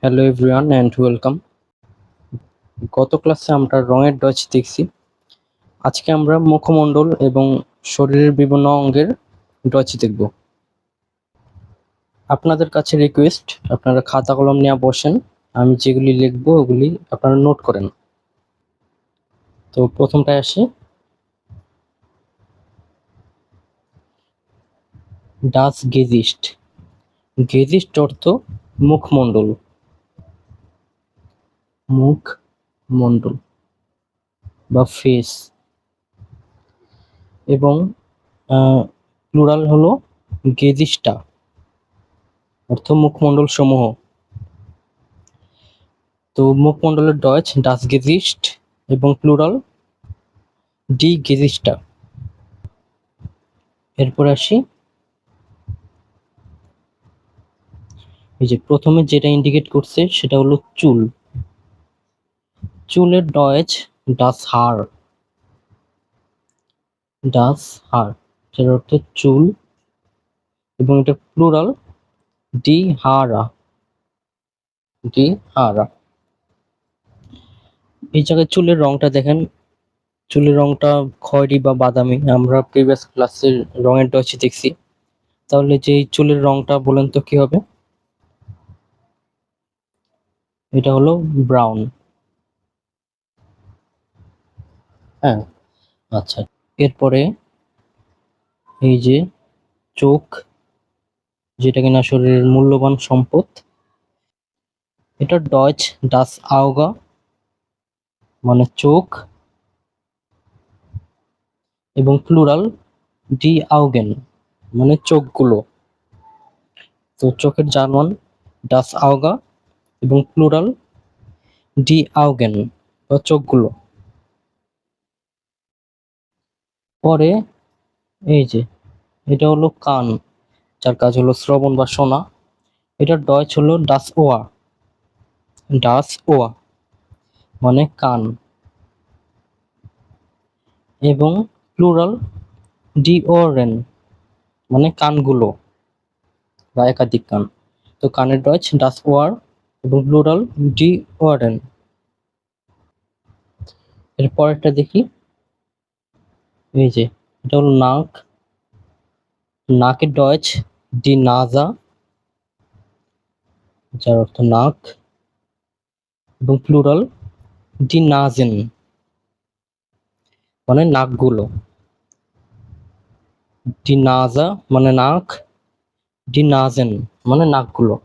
Hello everyone and welcome. গত ক্লাসে আমরা রঙের ডচ দেখছি। আজকে আমরা মুখমণ্ডল এবং শরীরের বিভিন্ন অঙ্গের ডচ দেখব। আপনাদের কাছে রিকোয়েস্ট, আপনারা খাতা কলম নিয়ে বসেন। আমি যেগুলি লিখবো ওগুলি আপনারা নোট করেন। তো প্রথমটায় আসি, ডাচ গেজিস্ট। গেজিস্ট অর্থ মুখমণ্ডল, মুখমণ্ডল বা ফেস, এবং প্লুরাল হলো গেজিস্টা অর্থ মুখমণ্ডল সমূহ। তো মুখমণ্ডলের ডয়েচ ডাচ গেজিস্ট এবং প্লুরাল ডি গেজিস্টা। এরপর আসি, এই যে প্রথমে যেটা ইন্ডিকেট করছে সেটা হলো চুল। চুলের ডয়েচ ডাচ হার, ডাচ হার, যার অর্থ চুল, এবং এটা প্লুরাল ডি হারা, ডি হারা। এই জায়গায় চুলের রংটা দেখেন, চুলের রংটা খয়েরি বা বাদামি। আমরা প্রিভিয়াস ক্লাসের রঙের ডয়েচে দেখছি। তাহলে যে চুলের রংটা বলেন তো কি হবে? এটা হলো ব্রাউন। হ্যাঁ, আচ্ছা। এরপরে এই যে চোখ, যেটা কিনা শরীরের মূল্যবান সম্পদ, এটা ডয়েচ ডাস আউগা, মানে চোখ, এবং প্লুরাল ডি আউগেন, মানে চোখগুলো। তো চোখের জার্মান ডাস আউগা এবং প্লুরাল ডি আউগেন বা চোখগুলো। পরে এই যে এটা হলো কান, যার কাজ হলো শ্রবণ বা শোনা। এটার ডয়েচ হলো ডাস ওয়া, ডাস ওয়া মানে কান, এবং প্লুরাল ডি ওরেন মানে কানগুলো বা একাধিক কান। তো কানের ডয়েচ ডাস ওয়ার এবং প্লুরাল ডি ওয়ারেন। এর পরেরটা দেখি, এই যে এটা হলো নাক। নাকের ডয়েচ ডি নাজা, যার অর্থ নাক, এবং প্লুরাল ডি নাজেন মানে নাকগুলো। ডি নাজা মানে নাক, ডি নাজেন মানে নাকগুলো।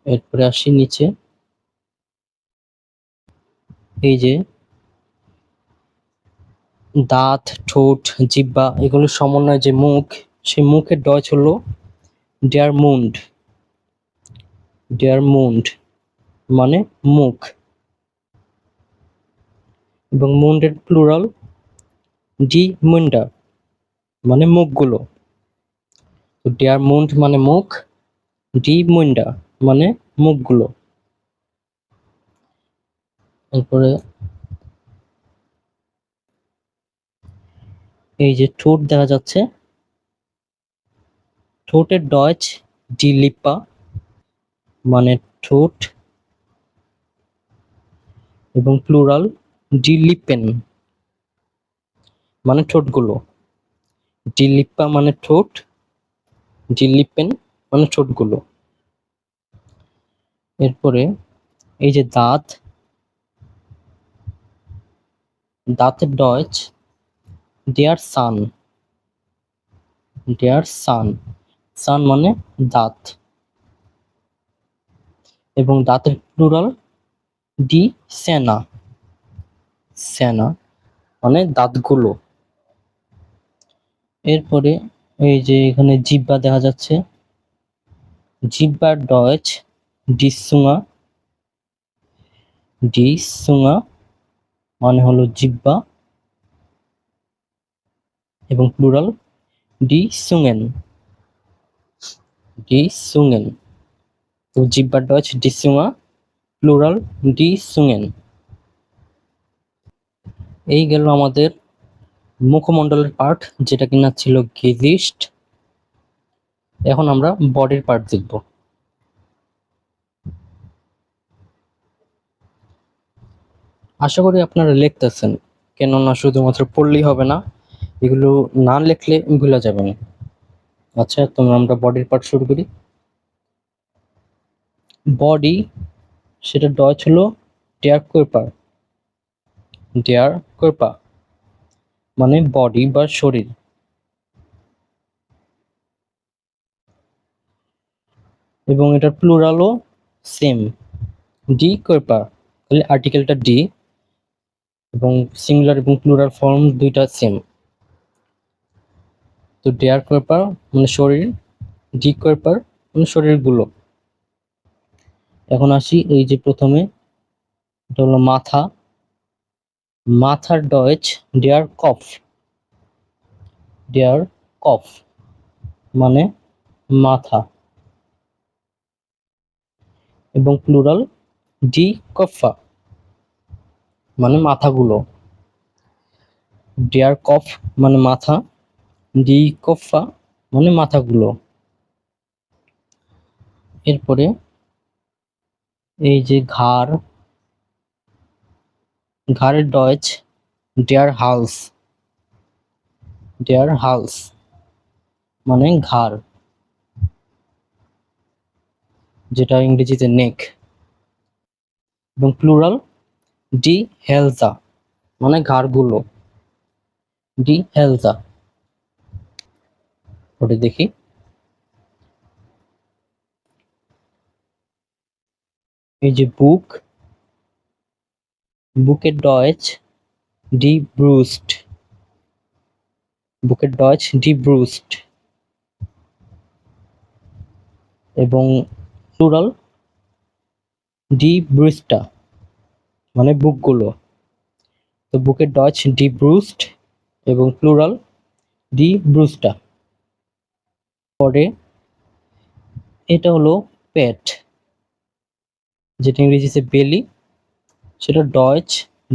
এরপরে আসি নিচে, এই যে দাঁত, ঠোঁট, জিহ্বা এগুলোর সমন্বয়ে যে মুখ, সেই মুখের ডয়েচ হলো ডেয়ার মুন্ড, ডেয়ার মুন্ড মানে মুখ, এবং মুন্ডের প্লুরাল ডি মুন্ডা মানে মুখগুলো। তো ডেয়ার মুন্ড মানে মুখ, ডি মুন্ডা মানে মুখগুলো। এরপরে এই যে ঠোঁট দেখা যাচ্ছে, ঠোঁটের ডয়েচ ডি লিপ্পা মানে ঠোঁট, এবং প্লুরাল ডি লিপেন মানে ঠোঁটগুলো। ডি লিপ্পা মানে ঠোঁট, ডি লিপেন মানে ঠোঁটগুলো। এরপরে এই যে দাঁত, দাঁতের ডয়েচ ডেয়ার সান, ডেয়ার সান, সান মানে দাঁত, এবং দাঁতের প্লুরাল ডি সেনা, সেনা মানে দাঁতগুলো। এরপরে এই যে এখানে জিহ্বা দেখা যাচ্ছে, জিহ্বার ডয়েচ ডি সুঙা, ডি সুঙা মানে হলো জিহ্বা, এবং প্লুরাল ডি সুঙেন, ডি সুঙেন। তো জিহ্বার ডয়েচ ডি সুঙা, প্লুরাল ডি সুঙেন। এই গেল আমাদের মুখমণ্ডলের পার্ট, যেটা কিনা ছিল গেজিস্ট। এখন আমরা বডির পার্ট দেখব। আশা করি আপনারা লিখতেছেন, কেননা শুধুমাত্র পড়লেই হবে না, এগুলো না লিখলে ভুলে যাবেন। আচ্ছা, তোমরা আমরা বডির পার্ট শুরু করি। বডি, সেটা ডয়েচ হলো ডেয়ার কোরপার। ডেয়ার কোরপা মানে বডি বা শরীর। এবং এটার প্লুরালও সেম, ডি কোরপা। তাহলে আর্টিকেলটা ডি এবং সিঙ্গুলার এবং প্লুরাল ফর্ম দুইটা সেম। তো ডেয়ার কোরপার মানে শরীর, ডি কোরপার মানে শরীরগুলো। এখন আসি এই যে প্রথমে, এটা হলো মাথা। মাথার ডয়েচ ডেয়ার কফ। ডেয়ার কফ মানে মাথা এবং প্লুরাল ডি কফা মানে মাথাগুলো। ডেয়ার কফ মানে মাথা, ডি কফা মানে মাথাগুলো। এরপরে এই যে ঘাড়, ঘাড়ের ডয়েচ ডেয়ার হালস। ডেয়ার হালস মানে ঘাড়, যেটা ইংরেজিতে নেক। এবং প্লুরাল ডি হেলজা মানে ঘাড়গুলো, ডি হেলজা। ওটা দেখি। এই যে বুক, বুকের ডয়েচ ডি ব্রুস্ট। বুকের ডয়েচ ডি ব্রুস্ট এবং প্লুরাল ডি ব্রুস্টা মানে বুকগুলো। তো বুকের ডয়েচ ডি ব্রুস্ট এবং প্লুরাল ডি ব্রুস্টা। পরে এটা হলো পেট, যেটা ইংরেজিতে বেলি, সেটা ডয়েচ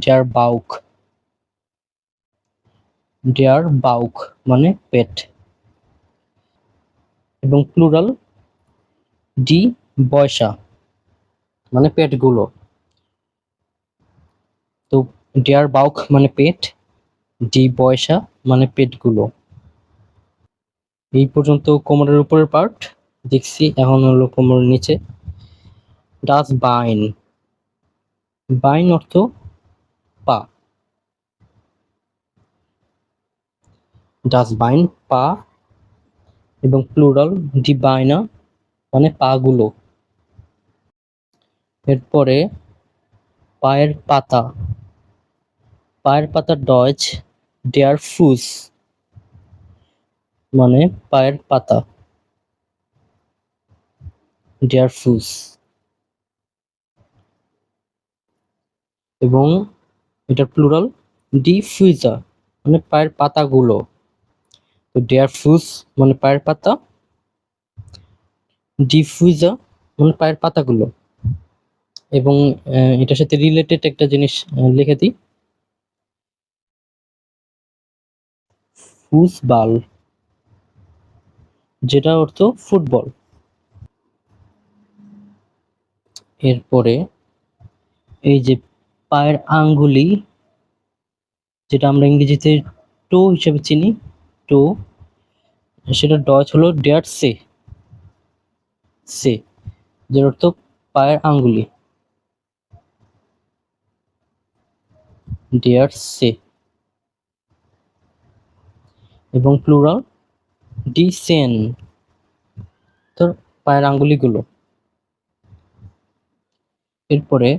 ডেয়ার বাউক। ডেয়ার বাউক মানে পেট এবং প্লুরাল ডি বয়সা মানে পেটগুলো। তো ডেয়ার বাউক মানে পেট, ডি বয়সা মানে পেটগুলো। এই পর্যন্ত কোমরের উপরের পার্ট দেখছি। এখন হলো কোমরের নিচে। ডাস বাইন, বাইন অর্থ পা। ডাস বাইন পা এবং প্লুরাল ডি বাইনা মানে পা গুলো। এরপরে পায়ের পাতা, পায়ের পাতা ডয়েচ ডেয়ার ফুস মানে পায়ের পাতা, ডেয়ার ফুস। এবং এটার প্লুরাল ডি ফুইজা মানে পায়ের পাতাগুলো। তো ডেয়ার ফুস মানে পায়ের পাতা, ডি ফুইজা মানে পায়ের পাতাগুলো। এবং এটার সাথে রিলেটেড একটা জিনিস লিখে দিই, ফুসবাল, যেটা অর্থ ফুটবল। এরপরে এই যে পায়ের আঙ্গুলি, যেটা আমরা ইংরেজিতে টো হিসেবে চিনি, টো, সেটা ডয়েচ হলো ডেয়ার সে। সে যার অর্থ পায়ের আঙ্গুলি, ডেয়ার সে এবং প্লুরাল ডি সেন, তোর পায়ের আঙ্গুলিগুলো। এরপরে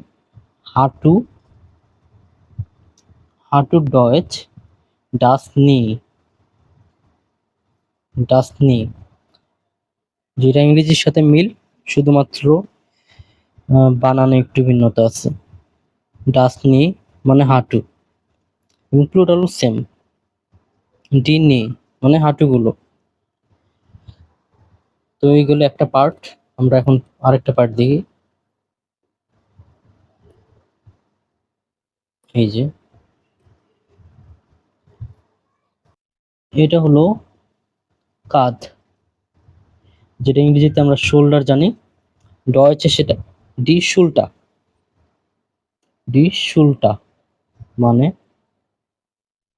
হাঁটু, হাঁটুর ডয়েচ ডাস নি। ডাস নি যেটা ইংরেজির সাথে মিল, শুধুমাত্র বানানে একটু ভিন্নতা আছে। ডাস নি মানে হাঁটু এবং প্লুরাল সেম, ডি নি মানে হাঁটুগুলো। তো এইগুলো একটা পার্ট। আমরা এখন আরেকটা পার্ট দেখি। এই যে এটা হলো কাঁধ, যেটা ইংরেজিতে আমরা শোল্ডার জানি, ডয়েচে সেটা ডি শুল্টা। ডি শুল্টা মানে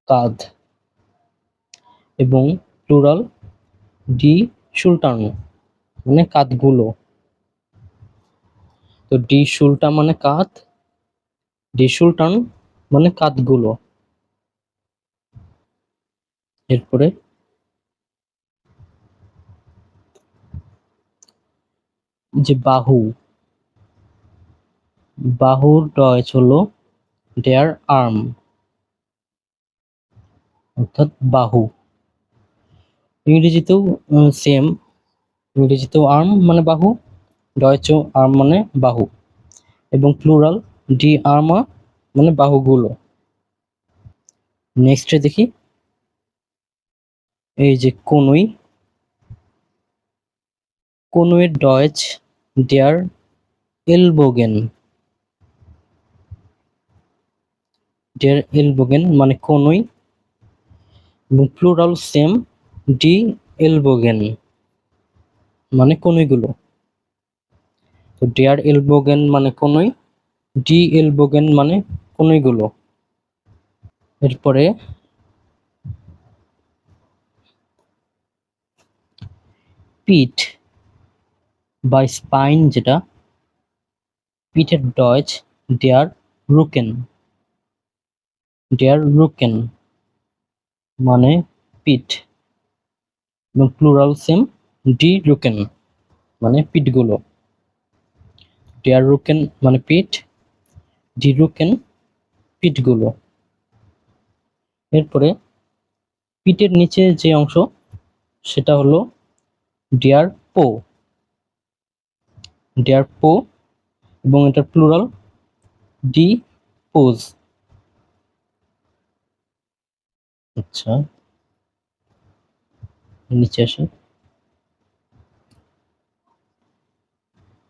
কাঁধ, এবং প্লুরাল ডি শুল্টার্ন মানে কাঁধগুলো। তো ডি শুল্টা মানে কাঁধ, ডি শুল্টার্ন মানে কাঁধগুলো। এরপরে যে বাহু, বাহুর ডয়েচ হলো ডেয়ার আর্ম, অর্থাৎ বাহু। ইংরেজিতেও সেম, ইংরেজিতেও আর্ম মানে বাহু, ডয়েচেও আর্ম মানে বাহু, এবং প্লুরাল ডি আর্মা মানে বাহুগুলো। নেক্সটে দেখি, এই যে কনুই, কনুইয়ের ডয়েচ ডেয়ার এলবোগেন, ডেয়ার এলবোগেন মানে কনুই, এবং প্লুরাল সেম ডি এলবোগেন মানে কনুইগুলো। তো ডেয়ার এলবোগেন মানে কনুই, ডি এলবোগেন মানে কনুইগুলো। এরপরে পিঠ বা স্পাইন, যেটা পিঠের ডয়েচ ডেয়ার রুকেন, ডেয়ার রুকেন মানে পিঠ, এবং প্লুরাল সেম ডি রুকেন মানে পিঠগুলো। ডেয়ার রুকেন মানে পিঠ, ডি রুকেন পিঠগুলো। এরপরে পিঠের নিচে যে অংশ সেটা হলো ডেয়ার পো, ডেয়ার পো, এবং এটার প্লুরাল ডি পোজ। আচ্ছা, নিচে আসে,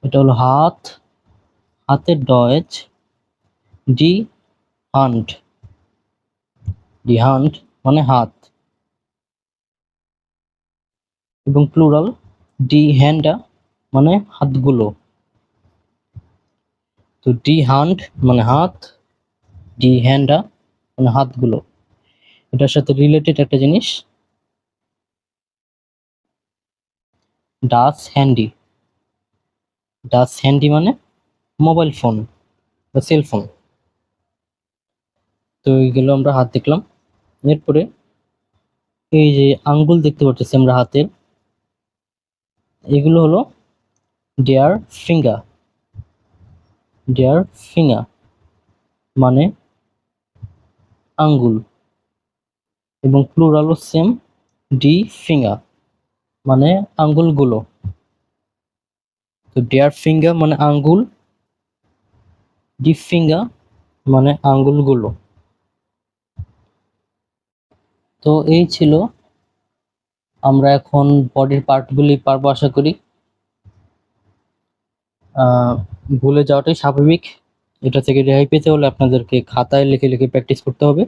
এটা হলো হাত, হাতের ডয়েচ ডি হান্ড, ডি হান্ড মানে হাত, এবং প্লুরাল ডি হ্যান্ডা মানে হাতগুলো। তো ডি হান্ড মানে হাত, ডি হ্যান্ডা মানে হাতগুলো। এটার সাথে রিলেটেড একটা জিনিস, ডাস হ্যান্ডি, ডাস হ্যান্ডি মানে মোবাইল ফোন বা সেল ফোন। তো এইগুলো আমরা হাত দেখলাম। এরপরে এই যে আঙ্গুল দেখতে পাচ্ছি আমরা হাতের, এগুলো হলো ডেয়ার ফিঙ্গার, ডেয়ার ফিঙ্গার মানে আঙ্গুল, এবং প্লুরাল সেম ডি ফিঙ্গার মানে আঙ্গুলগুলো। তো ডেয়ার ফিঙ্গার মানে আঙ্গুল, ডি ফিঙ্গার মানে আঙ্গুলগুলো। তো এই ছিল, আমরা এখন বডির পার্টগুলি পারবো আশা করি। ভুলে যাওয়াটাই স্বাভাবিক, এটা থেকে রেহাই পেতে হলে আপনাদেরকে খাতায় লিখে লিখে প্র্যাকটিস করতে হবে।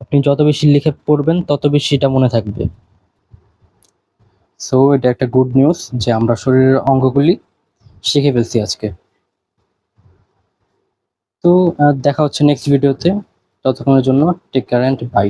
আপনি যত বেশি লিখে পড়বেন তত বেশি এটা মনে থাকবে। সো এটা একটা গুড নিউজ যে আমরা শরীরের অঙ্গগুলি শিখে ফেলছি আজকে। তো দেখা হচ্ছে নেক্সট ভিডিওতে, ততক্ষণের জন্য টেক কেয়ার অ্যান্ড বাই।